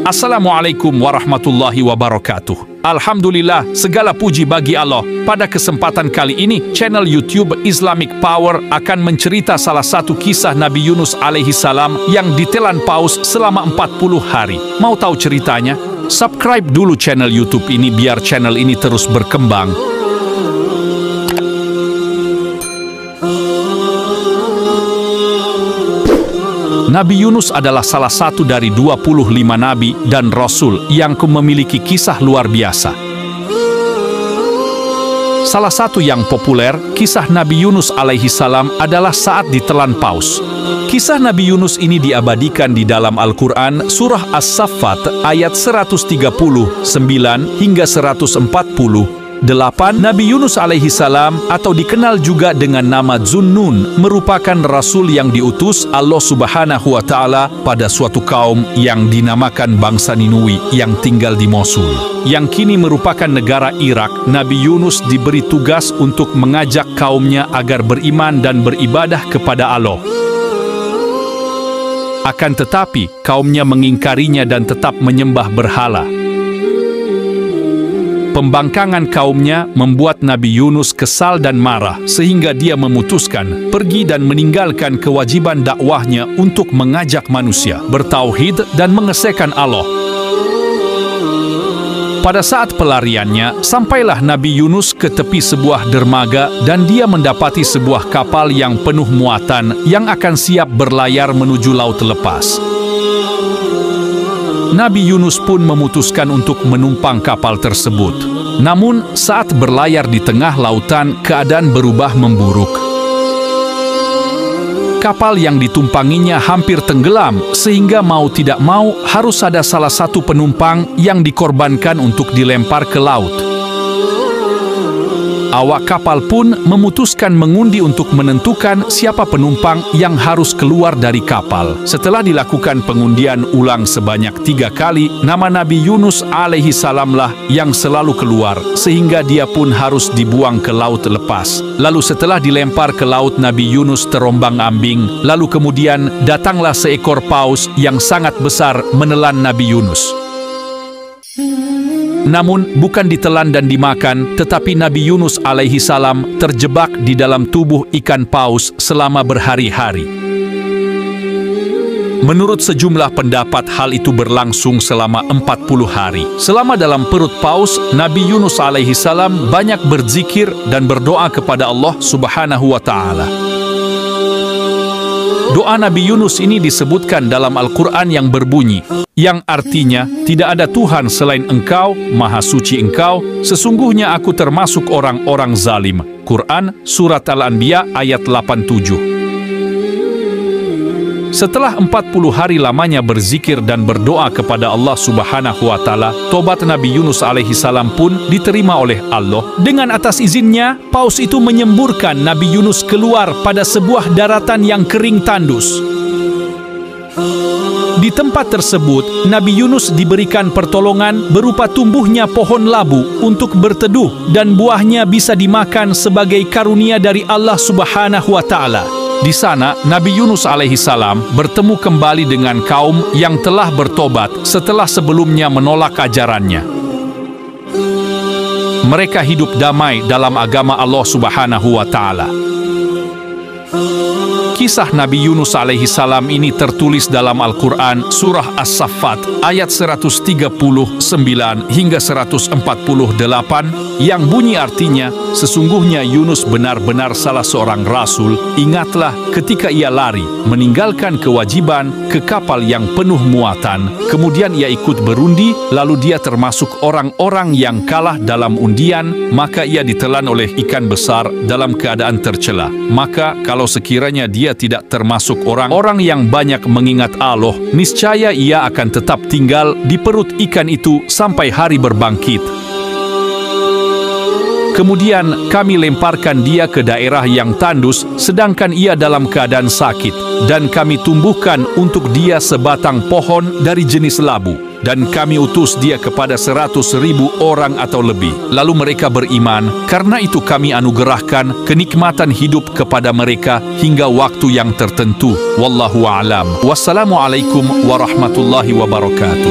Assalamualaikum warahmatullahi wabarakatuh. Alhamdulillah, segala puji bagi Allah. Pada kesempatan kali ini, channel YouTube Islamic Power akan mencerita salah satu kisah Nabi Yunus alaihi salam yang ditelan paus selama 40 hari. Mau tahu ceritanya? Subscribe dulu channel YouTube ini biar channel ini terus berkembang. Nabi Yunus adalah salah satu dari 25 nabi dan rasul yang memiliki kisah luar biasa. Salah satu yang populer, kisah Nabi Yunus alaihi salam adalah saat ditelan paus. Kisah Nabi Yunus ini diabadikan di dalam Al-Quran surah As-Saffat ayat 139 hingga 148. Nabi Yunus alaihi salam atau dikenal juga dengan nama Zunnun merupakan rasul yang diutus Allah Subhanahu wa taala pada suatu kaum yang dinamakan bangsa Ninui yang tinggal di Mosul, yang kini merupakan negara Irak. Nabi Yunus diberi tugas untuk mengajak kaumnya agar beriman dan beribadah kepada Allah. Akan tetapi, kaumnya mengingkarinya dan tetap menyembah berhala. Pembangkangan kaumnya membuat Nabi Yunus kesal dan marah, sehingga dia memutuskan pergi dan meninggalkan kewajiban dakwahnya untuk mengajak manusia bertauhid dan mengesahkan Allah. Pada saat pelariannya, sampailah Nabi Yunus ke tepi sebuah dermaga dan dia mendapati sebuah kapal yang penuh muatan yang akan siap berlayar menuju laut lepas. Nabi Yunus pun memutuskan untuk menumpang kapal tersebut. Namun, saat berlayar di tengah lautan, keadaan berubah memburuk. Kapal yang ditumpanginya hampir tenggelam, sehingga mau tidak mau harus ada salah satu penumpang yang dikorbankan untuk dilempar ke laut. Awak kapal pun memutuskan mengundi untuk menentukan siapa penumpang yang harus keluar dari kapal. Setelah dilakukan pengundian ulang sebanyak 3 kali, nama Nabi Yunus alaihi salamlah yang selalu keluar, sehingga dia pun harus dibuang ke laut lepas. Lalu setelah dilempar ke laut, Nabi Yunus terombang-ambing. Lalu kemudian datanglah seekor paus yang sangat besar menelan Nabi Yunus. Namun bukan ditelan dan dimakan, tetapi Nabi Yunus alaihi salam terjebak di dalam tubuh ikan paus selama berhari-hari. Menurut sejumlah pendapat, hal itu berlangsung selama 40 hari. Selama dalam perut paus, Nabi Yunus alaihi salam banyak berzikir dan berdoa kepada Allah Subhanahu wa taala. Doa Nabi Yunus ini disebutkan dalam Al-Quran yang berbunyi, yang artinya, tidak ada Tuhan selain Engkau, Maha Suci Engkau, sesungguhnya aku termasuk orang-orang zalim. Quran, Surat Al-Anbiya ayat 87. Setelah 40 hari lamanya berzikir dan berdoa kepada Allah Subhanahu wa taala, tobat Nabi Yunus alaihi salam pun diterima oleh Allah. Dengan atas izinnya, paus itu menyemburkan Nabi Yunus keluar pada sebuah daratan yang kering tandus. Di tempat tersebut, Nabi Yunus diberikan pertolongan berupa tumbuhnya pohon labu untuk berteduh dan buahnya bisa dimakan sebagai karunia dari Allah Subhanahu wa taala. Di sana, Nabi Yunus alaihi salam bertemu kembali dengan kaum yang telah bertobat setelah sebelumnya menolak ajarannya. Mereka hidup damai dalam agama Allah Subhanahu wa taala. Kisah Nabi Yunus alaihi salam ini tertulis dalam Al-Quran surah As-Saffat ayat 139 hingga 148 yang bunyi artinya, sesungguhnya Yunus benar-benar salah seorang rasul. Ingatlah ketika ia lari meninggalkan kewajiban ke kapal yang penuh muatan, kemudian ia ikut berundi, lalu dia termasuk orang-orang yang kalah dalam undian, maka ia ditelan oleh ikan besar dalam keadaan tercela. Maka kalau sekiranya dia tidak termasuk orang-orang yang banyak mengingat Allah, niscaya ia akan tetap tinggal di perut ikan itu sampai hari berbangkit. Kemudian kami lemparkan dia ke daerah yang tandus, sedangkan ia dalam keadaan sakit, dan kami tumbuhkan untuk dia sebatang pohon dari jenis labu. dan kami utus dia kepada 100.000 orang atau lebih. Lalu mereka beriman, karena itu kami anugerahkan kenikmatan hidup kepada mereka hingga waktu yang tertentu. Wallahu a'lam. Wassalamualaikum warahmatullahi wabarakatuh.